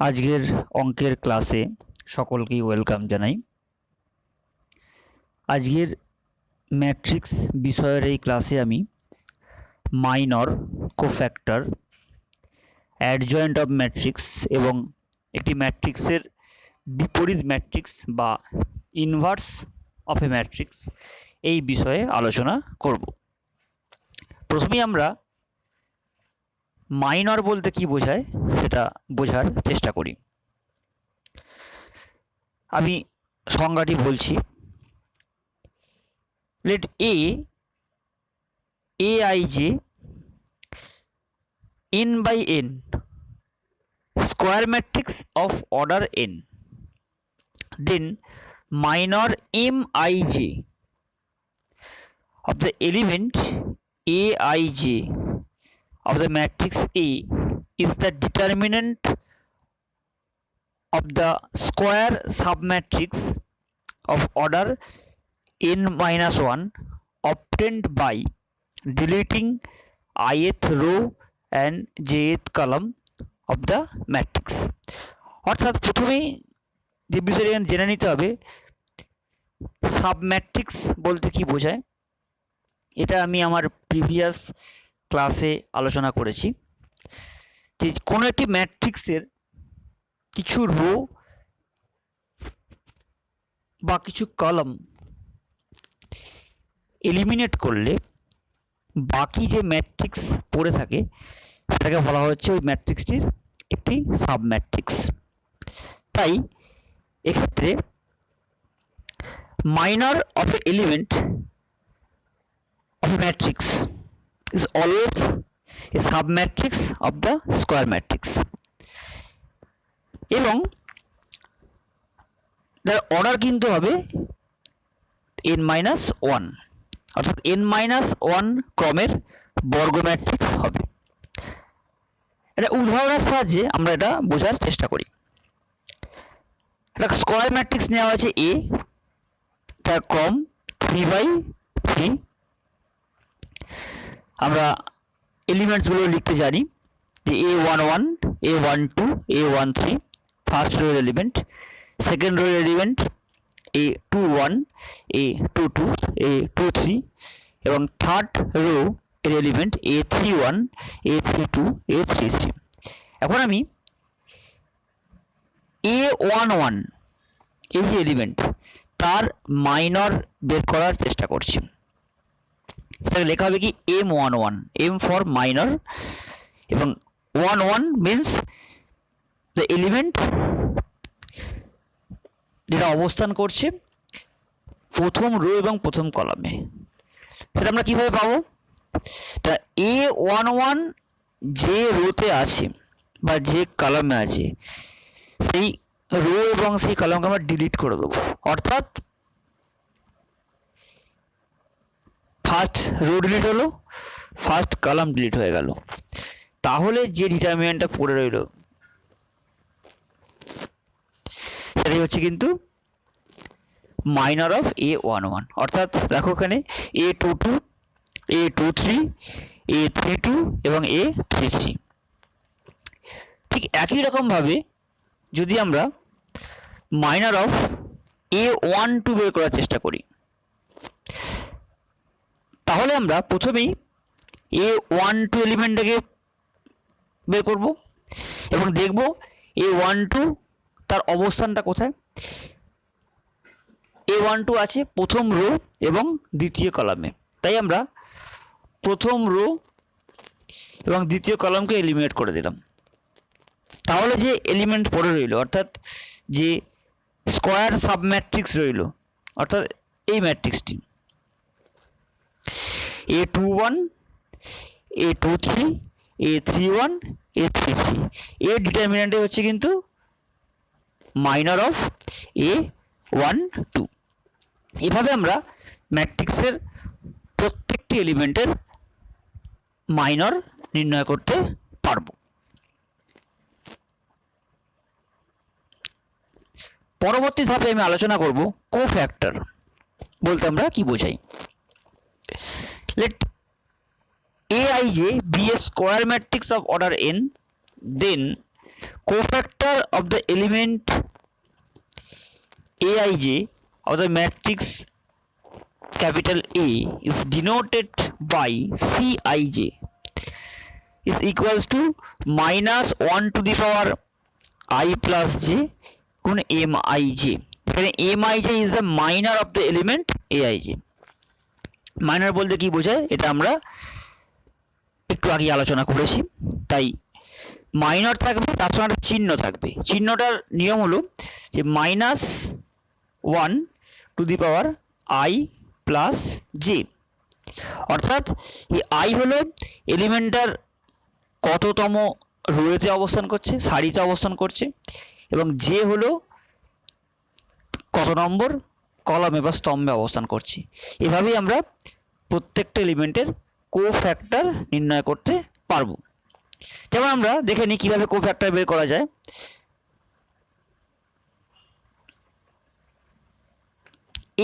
আজকের অঙ্কের ক্লাসে সকলকেই ওয়েলকাম জানাই। আজকের ম্যাট্রিক্স বিষয়ের এই ক্লাসে আমি minor, cofactor, adjoint of matrix এবং একটি ম্যাট্রিক্সের বিপরীত ম্যাট্রিক্স বা ইনভার্স অফ এ ম্যাট্রিক্স এই বিষয়ে আলোচনা করব। প্রথমেই আমরা মাইনর বলতে কি বোঝায় সেটা বোঝার চেষ্টা করি। আমি সংজ্ঞাটি বলছি। let aij n by n square matrix of order n, then minor mij of the element aij of the matrix A is the determinant of the square submatrix of order n minus 1 obtained by deleting ith row and jth column of the matrix। অর্থাৎ প্রথমেই যে বিষয়টি জেনে নিতে হবে submatrix বলতে কি বোঝায়। এটা আমি আমার প্রিভিয়াস ক্লাসে আলোচনা করেছি যে কোনো একটি ম্যাট্রিক্সের কিছু রো বা কিছু কলাম এলিমিনেট করলে বাকি যে ম্যাট্রিক্স পড়ে থাকে সেটাকে বলা হচ্ছে ওই ম্যাট্রিক্সটির একটি সাবম্যাট্রিক্স। তাই এক্ষেত্রে minor of A element of A matrix is always a submatrix of the square matrix এবং তার অর্ডার কিন্তু হবে n-1, অর্থাৎ n-1 ক্রমের বর্গ ম্যাট্রিক্স হবে। এটা উদাহরণের সাহায্যে আমরা এটা বোঝার চেষ্টা করি। একটা স্কোয়ার ম্যাট্রিক্স নেওয়া হয়েছে A, তার ক্রম 3/3। আমরা এলিমেন্টসগুলো লিখতে জানি যে a11, a12, a13 first row element, second row element a21, a22, a23 এবং থার্ড রো এর এলিমেন্ট a31, a32, a33। এখন আমি a11 এই যে এলিমেন্ট তার মাইনর বের করার চেষ্টা করছি। সেটাকে লেখা হবে কি m11, m ফর মাইনর এবং 11 মিন্স দ্য এলিমেন্ট যেটা অবস্থান করছে প্রথম রো এবং প্রথম কলামে। সেটা আমরা কিভাবে পাবো? তা a11 যে রোতে আছে বা যে কলামে আছে সেই রো এবং সেই কলামকে আমরা ডিলিট করে দেবো। অর্থাৎ ফার্স্ট রো ডিলিট হলো, ফার্স্ট কলাম ডিলিট হয়ে গেল। তাহলে যে ডিটারমিনেন্টটা পড়ে রইল সেটাই হচ্ছে কিন্তু মাইনর অফ a11। অর্থাৎ দেখো এখানে a22, a23, a32 এবং a33। ঠিক একই রকমভাবে যদি আমরা মাইনর অফ a12 বের করার চেষ্টা করি তাহলে আমরা প্রথমেই a12 এলিমেন্টটাকে বের করব এবং দেখব a12 তার অবস্থানটা কোথায়। a12 আছে প্রথম রো এবং দ্বিতীয় কলামে, তাই আমরা প্রথম রো এবং দ্বিতীয় কলামকে এলিমিনেট করে দিলাম। তাহলে যে এলিমেন্ট পড়ে রইল অর্থাৎ যে স্কোয়ার সাবম্যাট্রিক্স রইল অর্থাৎ এই ম্যাট্রিক্সটি a21, a23, a31, a33 এর ডিটারমিনেন্টে হচ্ছে কিন্তু মাইনর অফ a12। এভাবে আমরা ম্যাট্রিক্সের প্রত্যেকটি এলিমেন্টের মাইনর নির্ণয় করতে পারবো। পরবর্তী ধাপে আমি আলোচনা করব কোফ্যাক্টর বলতে আমরা কি বোঝাই। let aij be a square matrix of order n, then cofactor of the element Aij of the matrix capital A is denoted by Cij is equals to minus 1 to the power I plus j গুণ Mij। এখানে Mij is the minor of the element Aij। Minor বলতে কি বোঝায় এটা আমরা একটু আগে আলোচনা করেছি। তাই মাইনর থাকবে, তার সঙ্গে একটা চিহ্ন থাকবে। চিহ্নটার নিয়ম হলো যে minus 1 to the power I plus J, অর্থাৎ এই আই হলো এলিমেন্টটার কততম রোতে অবস্থান করছে, সারিতে অবস্থান করছে, এবং জে হলো কত নম্বর কলামে বা স্তম্ভে অবস্থান করছে। এভাবেই আমরা প্রত্যেকটা এলিমেন্টের কোফ্যাক্টর নির্ণয় করতে পারবো। যেমন আমরা দেখে নিই কীভাবে কোফ্যাক্টর বের করা যায়।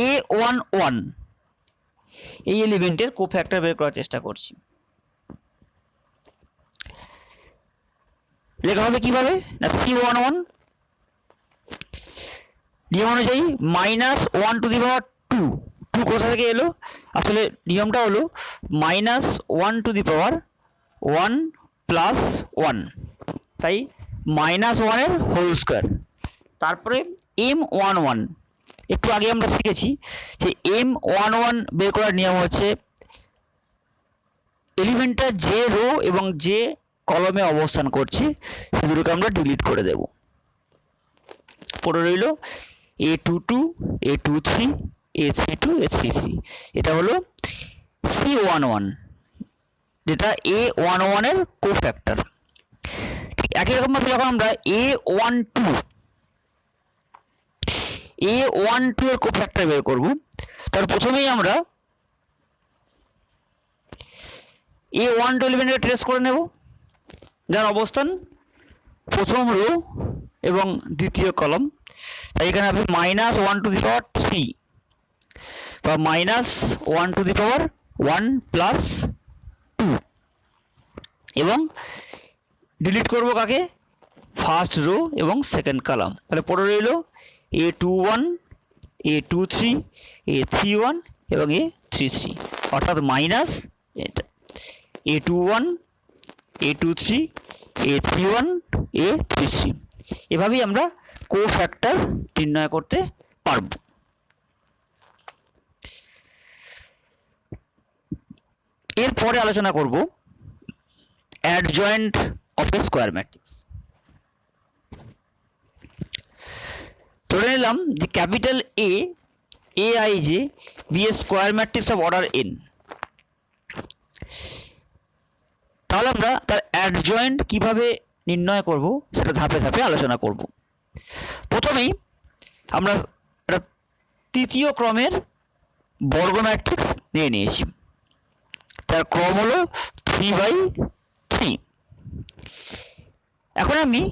A11 এই এলিমেন্টের কোফ্যাক্টর বের করার চেষ্টা করছি। লেখা হবে কিভাবে না, C11 নিয়ম অনুযায়ী মাইনাস 1 টু দি পাওয়ার 2। 2 কোথা থেকে এলো? আসলে নিয়মটা হলো minus 1 to the power 1 plus 1, তাই মাইনাস 1 এর হোল স্কোয়ার। তারপরে M11 একটু আগে আমরা শিখেছি যে M11 বের করার নিয়ম হচ্ছে এলিমেন্টটা যে রো এবং যে কলমে অবস্থান করছে সে দুটোকে আমরা ডিলিট করে দেব। পড়ে রইল A22, A23, A32, A33। এটা হলো C11 যেটা A11 এর কোফ্যাক্টর। ঠিক একই রকমভাবে যখন আমরা A12 এর কোফ্যাক্টর বের করব, তার প্রথমেই আমরা A12 এলিমেন্টকে ট্রেস করে নেব, যার অবস্থান প্রথম রো এবং দ্বিতীয় কলম। তাই এখানে হবে মাইনাস 1 টু দি পাওয়ার 3 বা minus 1 to the power 1 plus 2, এবং ডিলিট করব কাকে? ফার্স্ট রো এবং সেকেন্ড কলাম। তাহলে পড়ে রইল A21, A23, A31 এবং A33, অর্থাৎ minus A21, A23, A31, A33। এভাবেই আমরা কোফ্যাক্টর নির্ণয় করতে পারব। এরপরে আলোচনা করব adjoint of a square matrix. ধরে নিলাম যে capital A Aij be a square matrix of order n। তাহলে আমরা তার অ্যাডজয়েন্ট কিভাবে নির্ণয় করব সেটা ধাপে ধাপে আলোচনা করব। প্রথমেই আমরা একটা তৃতীয় ক্রমের বর্গ ম্যাট্রিক্স নিয়ে নিয়েছি, তার ক্রম হলো 3/3। এখন আমি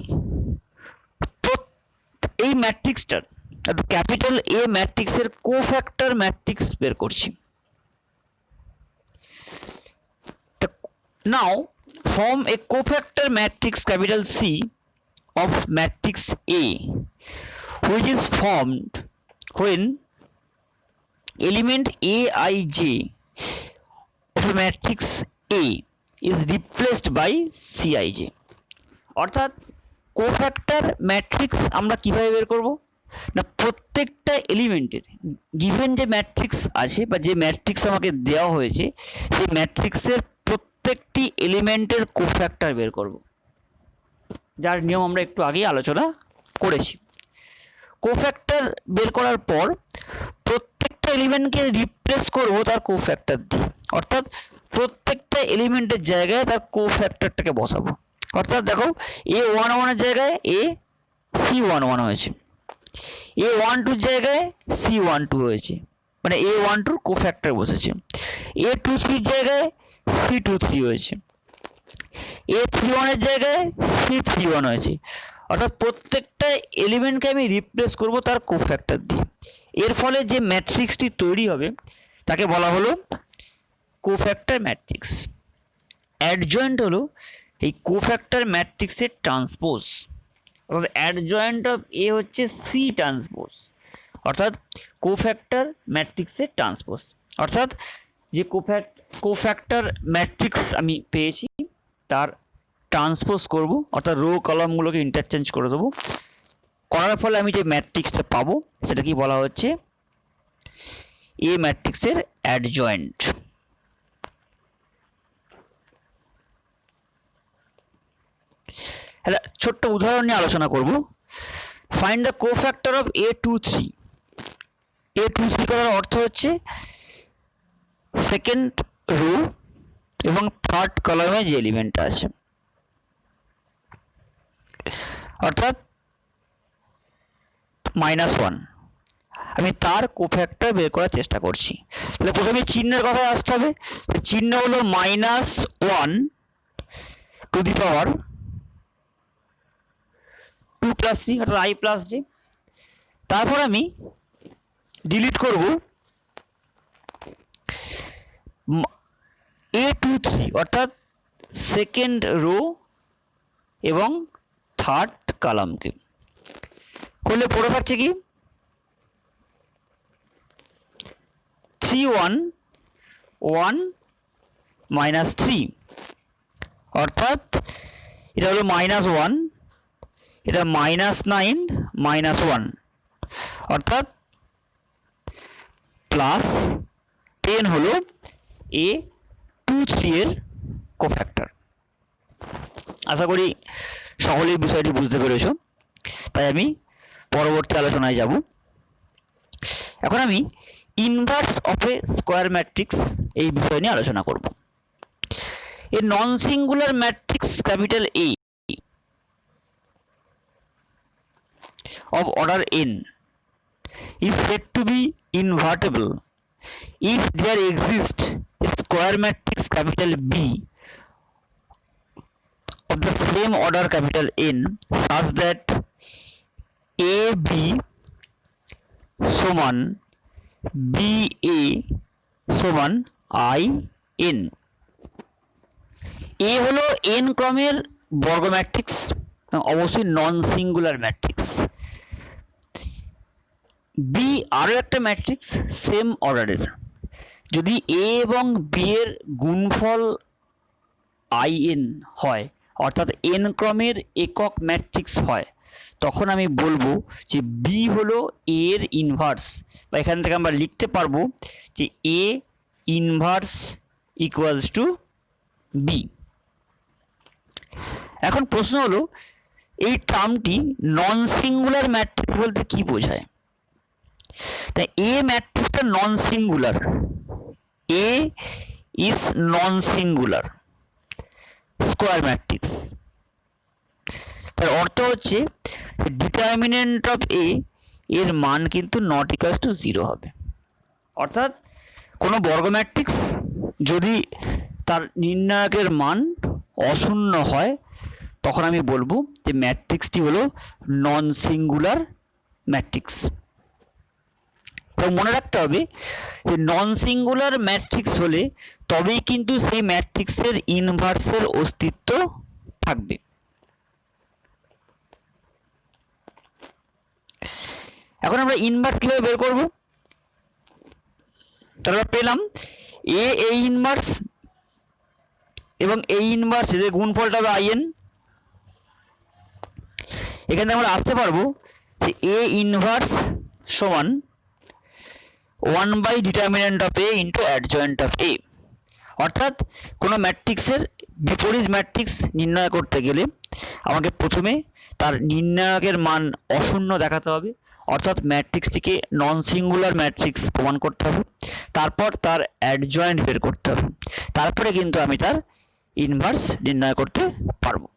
এই ম্যাট্রিক্সটার ক্যাপিটাল এ ম্যাট্রিক্সের কোফ্যাক্টর ম্যাট্রিক্স বের করছি। নাও form a cofactor matrix capital C of matrix A, which is formed when element Aij of a matrix A is replaced by Cij। অর্থাৎ কোফ্যাক্টর ম্যাট্রিক্স আমরা কিভাবে বের করব না, প্রত্যেকটা এলিমেন্টের গিভেন যে ম্যাট্রিক্স আছে বা যে ম্যাট্রিক্স আমাকে দেওয়া হয়েছে সেই ম্যাট্রিক্সের প্রত্যেকটি এলিমেন্টের কোফ্যাক্টর বের করব, যার নিয়ম আমরা একটু আগেই আলোচনা করেছি। কোফ্যাক্টর বের করার পর প্রত্যেকটা এলিমেন্টকে রিপ্লেস করব তার কোফ্যাক্টর দিয়ে, অর্থাৎ প্রত্যেকটা এলিমেন্টের জায়গায় তার কোফ্যাক্টরটাকে বসাবো। অর্থাৎ দেখো A11 এর জায়গায় C11 হয়েছে, A12 এর জায়গায় C12 হয়েছে, মানে A12 কোফ্যাক্টর বসেছে। A23 এর জায়গায় C23 হয়েছে, A31 এর জায়গায় C31 হয়েছে। অর্থাৎ প্রত্যেকটা এলিমেন্টকে আমি রিপ্লেস করব তার কোফ্যাক্টর দিয়ে। এর ফলে যে ম্যাট্রিক্সটি তৈরি হবে তাকে বলা হলো কোফ্যাক্টর ম্যাট্রিক্স। অ্যাডজয়েন্ট হলো এই কোফ্যাক্টর ম্যাট্রিক্সের ট্রান্সপোজ, অর্থাৎ অ্যাডজয়েন্ট অফ এ হচ্ছে সি ট্রান্সপোজ, অর্থাৎ কোফ্যাক্টর ম্যাট্রিক্সের ট্রান্সপোজ। অর্থাৎ যে কোফ্যাক্টর ম্যাট্রিক্স আমি পেয়েছি তার ট্রান্সপোজ করব, অর্থাৎ রো কলামগুলোকে ইন্টারচেঞ্জ করে দেবো। করার ফলে আমি যে ম্যাট্রিক্সটা পাবো সেটা কি বলা হচ্ছে এ ম্যাট্রিক্সের অ্যাডজয়েন্ট। হ্যাঁ, ছোট্ট উদাহরণ নিয়ে আলোচনা করব। Find the cofactor of A23। A23 করার অর্থ হচ্ছে সেকেন্ড রো এবং থার্ড কলামে যে এলিমেন্ট আছে, অর্থাৎ -1, আমি তার কোফ্যাক্টর বের করার চেষ্টা করছি। তাহলে প্রথমে চিহ্নের কথায় আসতে হবে। চিহ্ন হলো -1 টু দি পাওয়ার 2 + c, অর্থাৎ i + j। তারপর আমি ডিলিট করব A23, অর্থাৎ সেকেন্ড রো এবং থার্ড কলামকে। করলে পড়ে পাচ্ছে কি 3 1 1 -3, অর্থাৎ এটা হলো -1, এটা -9 -1, অর্থাৎ +10 হলো A23 এর কোফ্যাক্টর। আশা করি সকলেই বিষয়টি বুঝতে পেরেছ। তাই আমি পরবর্তী আলোচনায় যাব। এখন আমি inverse of a square matrix এই বিষয় নিয়ে আলোচনা করব। A non singular matrix capital A of order n is said to be invertible if there exists a square matrix capital B of the same order capital N such that AB সমান BA সমান IN। A হলো n ক্রমের বর্গ matrix, অবশ্যই নন singular matrix. B আরও একটা matrix same অর্ডারের। যদি এ এবং বি এর গুণফল IN হয়, অর্থাৎ n ক্রমের একক ম্যাট্রিক্স হয়, তখন আমি বলবো যে বি হলো এ এর ইনভার্স, বা এখান থেকে আমরা লিখতে পারবো যে A inverse equals two B. এখন প্রশ্ন হলো এই টার্মটি নন সিঙ্গুলার ম্যাট্রিক্স বলতে কি বোঝায়? তাই এ ম্যাট্রিক্সটা non singular, A is non singular square matrix. তার অর্থ হচ্ছে ডিটারমিনেন্ট অফ এ এর মান কিন্তু নট ইকুয়ালস টু 0 হবে। অর্থাৎ কোনো বর্গ ম্যাট্রিক্স যদি তার নির্ণায়কের মান অশূন্য হয়, তখন আমি বলবো যে ম্যাট্রিক্সটি হলো নন সিঙ্গুলার ম্যাট্রিক্স। তো মনে রাখতে হবে যে নন সিঙ্গুলার ম্যাট্রিক্স হলে তবেই কিন্তু সেই ম্যাট্রিক্সের ইনভার্সের অস্তিত্ব থাকবে। এখন আমরা ইনভার্স কিভাবে বের করব? তাহলে আমরা পেলাম এ ইনভার্স এবং এই ইনভার্স এর গুণফলটা হবে IN। এখানে আমরা আসতে পারবো যে এ ইনভার্স সমান 1/ডিটারমিনেন্ট of A into adjoint of A. অর্থাৎ কোনো ম্যাট্রিক্সের বিপরীত ম্যাট্রিক্স নির্ণয় করতে গেলে আমাকে প্রথমে তার নির্ণায়কের মান অশূন্য দেখাতে হবে, অর্থাৎ ম্যাট্রিক্সটিকে নন সিঙ্গুলার ম্যাট্রিক্স প্রমাণ করতে হবে। তারপর তার অ্যাডজয়েন্ট বের করতে হবে, তারপরে কিন্তু আমি তার ইনভার্স নির্ণয় করতে পারবো।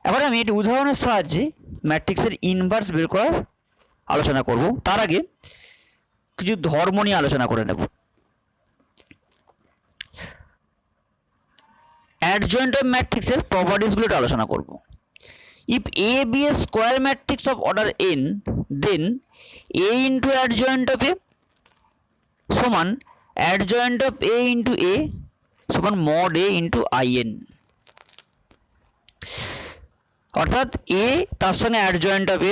এবার আমি একটি উদাহরণের সাহায্যে ম্যাট্রিক্সের ইনভার্স বের করার আলোচনা করব। তার আগে কিছু ধর্ম নিয়ে আলোচনা করে নেব। অ্যাডজয়েন্ট অফ ম্যাট্রিক্সের প্রপার্টিসগুলো আলোচনা করব। If A be a square matrix of order n, then A into adjoint of A সমান adjoint of A into A সমান mod A into IN। অর্থাৎ এ তার সঙ্গে অ্যাডজয়েন্ট অফ এ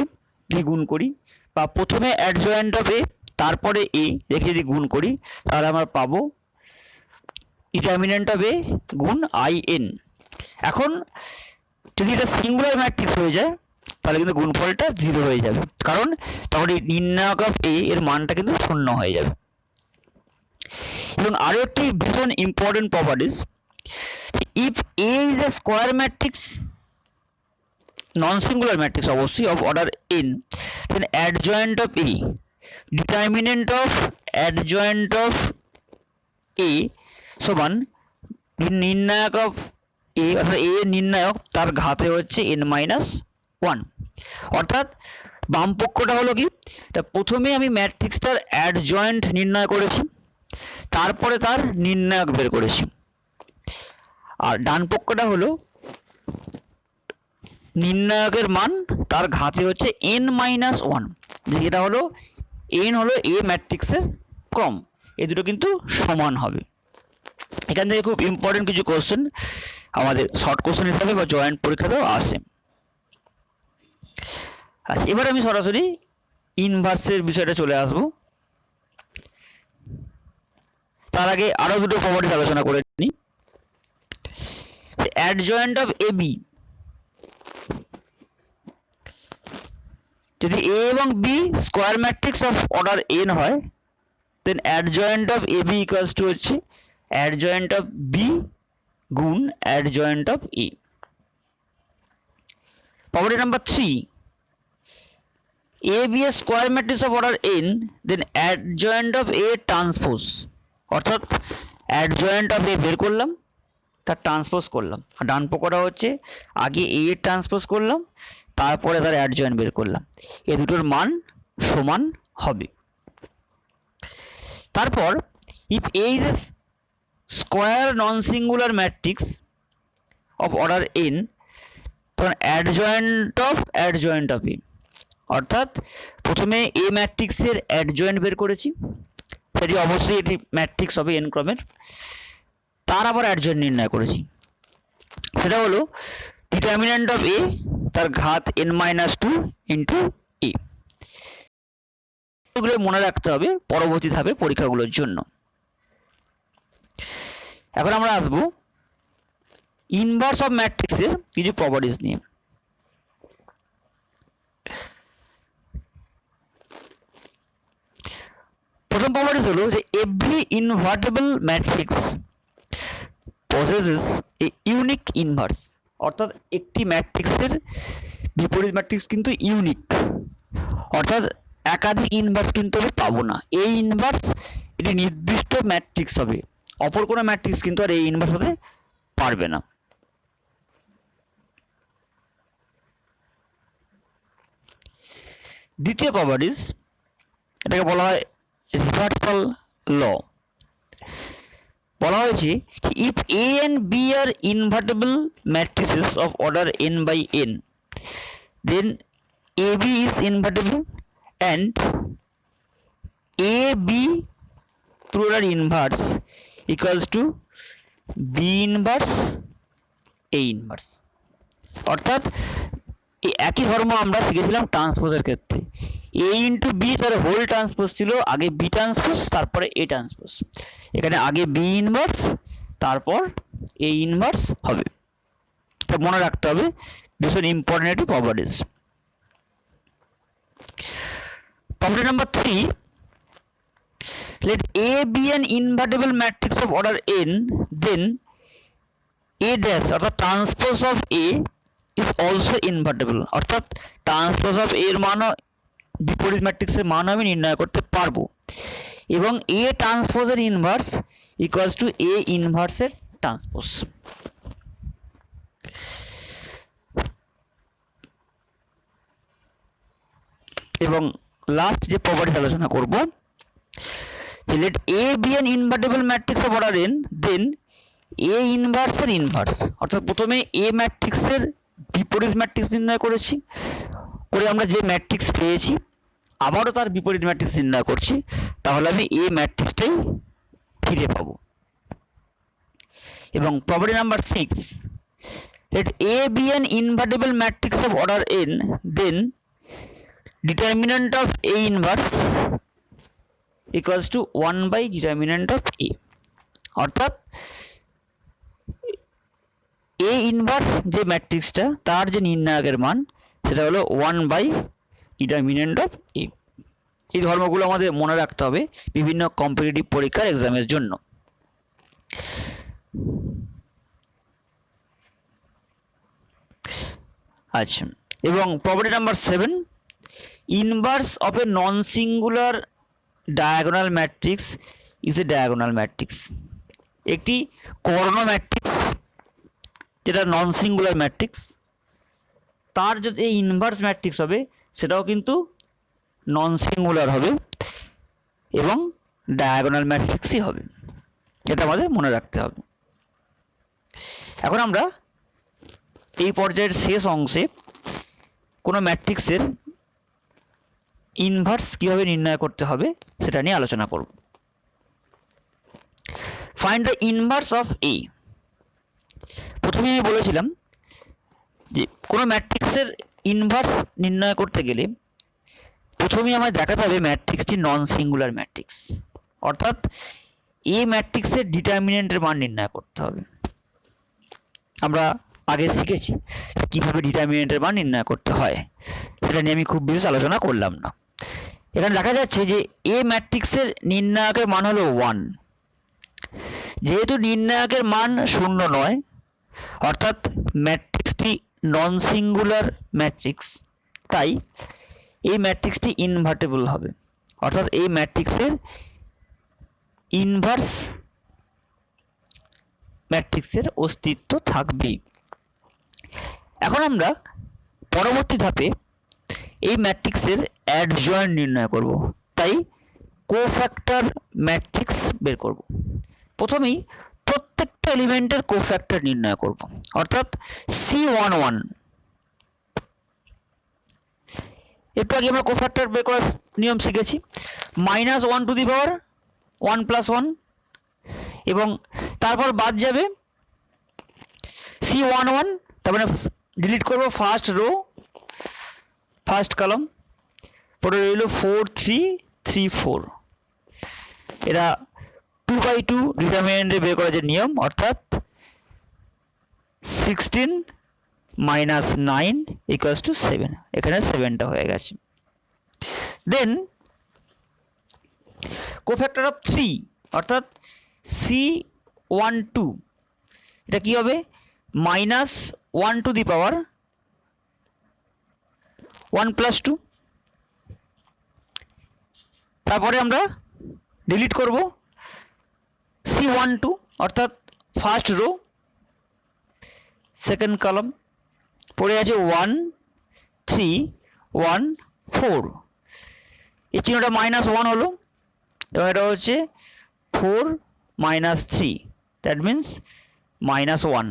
দিয়ে গুণ করি, বা প্রথমে অ্যাডজয়েন্ট অফ এ তারপরে এ রেখে যদি গুণ করি, তাহলে আমরা পাবো ডিটারমিনেন্ট অফ এ গুণ আই এন। এখন যদি এটা সিঙ্গুলার ম্যাট্রিক্স হয়ে যায় তাহলে কিন্তু গুণফলটা 0 হয়ে যাবে, কারণ তখন এই নির্ণায়ক অফ এ এর মানটা কিন্তু শূন্য হয়ে যাবে। এবং আরও একটি ভীষণ important properties, if A is a square matrix, non singular matrix অবশ্যই, of order n, then adjoint of A, determinant of adjoint of A সমান নির্ণায়ক অফ এ, অর্থাৎ এ নির্ণায়ক তার ঘাতে হচ্ছে n-1। অর্থাৎ বাম পক্ষটা হলো কি, এটা প্রথমে আমি ম্যাট্রিক্সটার অ্যাডজয়েন্ট নির্ণয় করেছি, তারপরে তার নির্ণায়ক বের করেছি। আর ডান পক্ষটা হলো নির্ণায়কের মান তার ঘাতে হচ্ছে n-1, যেটা হলো n হলো এ ম্যাট্রিক্সের ক্রম, এই দুটো কিন্তু সমান হবে। এখান থেকে খুব ইম্পর্টেন্ট কিছু কোশ্চেন আমাদের শর্ট কোশ্চেন হিসাবে বা জয়েন্ট পরীক্ষাতেও আসে। আচ্ছা, এবার আমি সরাসরি ইনভার্সের বিষয়টা চলে আসব। তার আগে আরো দুটো প্রপার্টিজ আলোচনা করে নিই। অ্যাডজয়েন্ট অফ এ বি, যদি এ এবং B square matrix of order n হয়, then adjoint of A B equals to হচ্ছে অ্যাডজয়েন্ট অফ বি গুণ adjoint of A. Property number 3, A be a square matrix of order n, then adjoint of A transpose, অর্থাৎ adjoint of A বের করলাম, তার transpose করলাম। আর ডান পক্ষটা হচ্ছে আগে এ এর ট্রান্সপোজ করলাম, তারপরে তার অ্যাডজয়েন্ট বের করলাম, এই দুটোর মান সমান হবে। তারপর if A is a square non singular matrix of order N, তখন অ্যাডজয়েন্ট অফ এ, অর্থাৎ প্রথমে এ ম্যাট্রিক্সের অ্যাডজয়েন্ট বের করেছি, সেটি অবশ্যই এটি ম্যাট্রিক্স হবে এন ক্রমের, তার আবার অ্যাডজয়েন্ট নির্ণয় করেছি, সেটা হলো ডিটারমিনেন্ট অফ এ তার ঘাত n-2 ইন্টু এ। এগুলো মনে রাখতে হবে পরবর্তী ধাপে পরীক্ষাগুলোর জন্য। এখন আমরা আসবো ইনভার্স অফ ম্যাট্রিক্সের কিছু প্রপার্টিজ নিয়ে। প্রথম প্রপার্টিজ হলো যে every invertible matrix possesses a unique inverse, অর্থাৎ একটি ম্যাট্রিক্সের বিপরীত ম্যাট্রিক্স কিন্তু ইউনিক, অর্থাৎ একাধিক ইনভার্স কিন্তু আমি পাবো না। এই ইনভার্স এটি নির্দিষ্ট ম্যাট্রিক্স হবে, অপর কোনো ম্যাট্রিক্স কিন্তু আর এই ইনভার্স হতে পারবে না। দ্বিতীয় প্রপার্টিজ, এটাকে বলা হয় রিভার্সাল ল। বলা হয়েছে if A and B are invertible matrices of order n by n, then A B is invertible and A B plural inverse equals to B inverse A inverse. অর্থাৎ এই একই ধর্ম আমরা শিখেছিলাম ট্রান্সপোজের ক্ষেত্রে, এ ইন্টু বি তার whole transpose ছিল, আগে বি ট্রান্সপোজ তারপরে এ ট্রান্সপোজ, এখানে আগে বি ইনভার্স তারপর এ ইনভার্স হবে, এটা মনে রাখতে হবে, ভীষণ ইম্পর্টেন্ট একটি properties. Property number 3, let A be an invertible matrix of order n, then A dash অর্থাৎ transpose of A is also invertible, অর্থাৎ ট্রান্সপোজ অফ এর মানও বিপরীত ম্যাট্রিক্সের মান আমি নির্ণয় করতে পারবো, এবং এ ট্রান্সপোজের ইনভার্স ইকুয়ালস টু এ ইনভার্সের ট্রান্সপোজ। এবং লাস্ট যে প্রপার্টি আলোচনা করব, let A be an invertible matrix of order n, then A ইনভার্সের ইনভার্স, অর্থাৎ প্রথমে এ ম্যাট্রিক্সের বিপরীত ম্যাট্রিক্স নির্ণয় করেছি, করে আমরা যে ম্যাট্রিক্স পেয়েছি আবারও তার বিপরীত ম্যাট্রিক্স নির্ণয় করছি, তাহলে আমি এ ম্যাট্রিক্সটাই ফিরে পাবো। এবং property number 6, let A be an invertible matrix of order n, then determinant of A inverse equals to 1 by determinant of A, অর্থাৎ A ইনভার্স যে ম্যাট্রিক্সটা তার যে নির্ণায়কের মান সেটা হলো 1 বাই ডিটারমিনেন্ট অফ এ। এই ধর্মগুলো আমাদের মনে রাখতে হবে বিভিন্ন কম্পিটিটিভ পরীক্ষার এক্সামের জন্য। আচ্ছা, এবং property number 7, inverse of A non singular diagonal matrix is a diagonal matrix. একটি কর্ণ ম্যাট্রিক্স যেটা নন সিঙ্গুলার ম্যাট্রিক্স, তার যদি ইনভার্স ম্যাট্রিক্স হবে সেটাও কিন্তু নন সিঙ্গুলার হবে এবং ডায়াগোনাল ম্যাট্রিক্সই হবে, এটা আমাদের মনে রাখতে হবে। এখন আমরা এই পর্যায়ের শেষ অংশে কোনো ম্যাট্রিক্সের ইনভার্স কীভাবে নির্ণয় করতে হবে সেটা নিয়ে আলোচনা করব। ফাইন্ড দ্য ইনভার্স অফ এ। প্রথমে আমি বলেছিলাম যে কোনো ম্যাট্রিক্সের ইনভার্স নির্ণয় করতে গেলে প্রথমেই আমায় দেখাতে হবে ম্যাট্রিক্সটি নন সিঙ্গুলার ম্যাট্রিক্স, অর্থাৎ এই ম্যাট্রিক্সের ডিটারমিনেন্টের মান নির্ণয় করতে হবে। আমরা আগে শিখেছি কীভাবে ডিটারমিনেন্টের মান নির্ণয় করতে হয়, সেটা নিয়ে আমি খুব বিশেষ আলোচনা করলাম না। এখানে দেখা যাচ্ছে যে এ ম্যাট্রিক্সের নির্ণায়কের মান হলো 1। যেহেতু নির্ণায়কের মান 0 নয়, অর্থাৎ ম্যাট্রিক্সটি নন সিঙ্গুলার ম্যাট্রিক্স, তাই এই ম্যাট্রিক্সটি ইনভার্টেবল হবে, অর্থাৎ এই ম্যাট্রিক্সের ইনভার্স ম্যাট্রিক্সের অস্তিত্ব থাকবে। এখন আমরা পরবর্তী ধাপে এই ম্যাট্রিক্সের অ্যাডজয়েন্ট নির্ণয় করব, তাই কোফ্যাক্টর ম্যাট্রিক্স বের করব। প্রথমেই প্রত্যেকটা এলিমেন্টের কোফ্যাক্টর নির্ণয় করব, অর্থাৎ C11। একটু আগে আমরা কোফ্যাক্টর বের করার নিয়ম শিখেছি, -1 টু দি পাওয়ার 1 + 1, এবং তারপর বাদ যাবে C11, তার মানে ডিলিট করব ফার্স্ট রো ফার্স্ট কলাম, পরে রইল 4 3 3 4। এরা 2/2 ডিটারমিনেন্টে বের করার যে নিয়ম, অর্থাৎ 16 - 9 = 7। এখানে 7টা হয়ে গেছে। দেন কোফ্যাক্টর অফ 3, অর্থাৎ C12, এটা কি হবে -1 টু দি পাওয়ার 1 + 2। তারপরে আমরা ডিলিট করব C12, অর্থাৎ ফার্স্ট রো সেকেন্ড কলাম, পড়ে আছে 1 3 1 4। এই চিহ্নটা -1 হলো, এবং এটা হচ্ছে 4 - 3, দ্যাট মিন্স -1।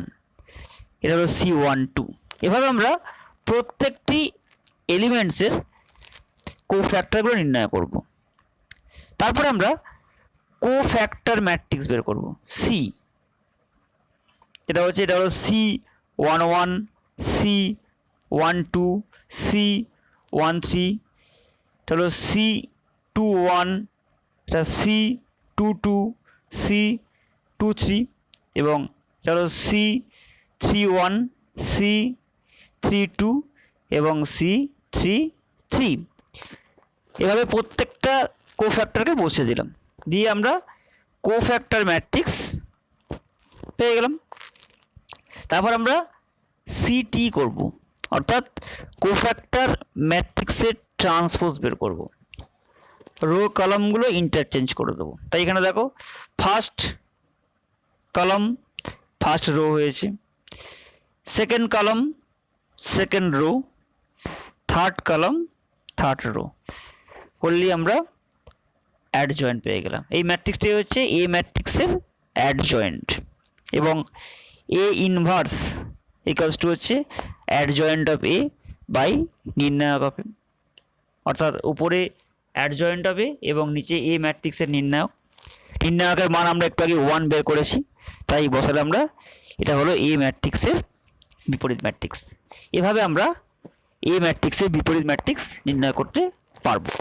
এটা হলো C12। এভাবে আমরা প্রত্যেকটি এলিমেন্টসের কোফ্যাক্টরগুলো নির্ণয় করব। তারপরে আমরা কোফ্যাক্টর ম্যাট্রিক্স বের করব, C। এটা হলো C11 C12 C13, এটা হলো C21, এটা C22 C23, এবং এটা হলো C31 C32 এবং C33। এভাবে প্রত্যেকটা কোফ্যাক্টরকে বসিয়ে দিলাম, দিয়ে আমরা কোফ্যাক্টর ম্যাট্রিক্স পেয়ে গেলাম। তারপর আমরা CT করব, অর্থাৎ কোফ্যাক্টর ম্যাট্রিক্সের ট্রান্সপোজ বের করব। রো কলামগুলো ইন্টারচেঞ্জ করে দেবো। তাই এখানে দেখো ফার্স্ট কলাম ফার্স্ট রো হয়েছে, second column second rho, third column third rho করলে আমরা অ্যাডজয়েন্ট পেয়ে গেলাম। এই ম্যাট্রিক্সটাই হচ্ছে এ ম্যাট্রিক্সের অ্যাডজয়েন্ট, এবং এ ইনভার্স ইকুয়ালস টু হচ্ছে অ্যাডজয়েন্ট অফ এ বাই নির্ণায়ক অফ এ, অর্থাৎ উপরে অ্যাডজয়েন্ট অফ এ এবং নিচে এ ম্যাট্রিক্সের নির্ণায়কের মান আমরা একটু আগে 1 বের করেছি, তাই বসালে আমরা এটা হলো এ ম্যাট্রিক্সের বিপরীত ম্যাট্রিক্স। এভাবে আমরা এ ম্যাট্রিক্সের বিপরীত ম্যাট্রিক্স নির্ণয় করতে পারবো।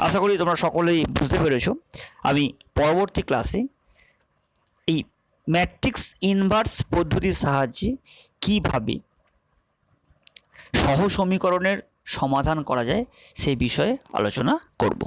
আশা করি তোমরা সকলেই বুঝতে পেরেছো। আমি পরবর্তী ক্লাসে এই ম্যাট্রিক্স ইনভার্স পদ্ধতির সাহায্যে কিভাবে সহ সমীকরণের সমাধান করা যায় সেই বিষয়ে আলোচনা করব।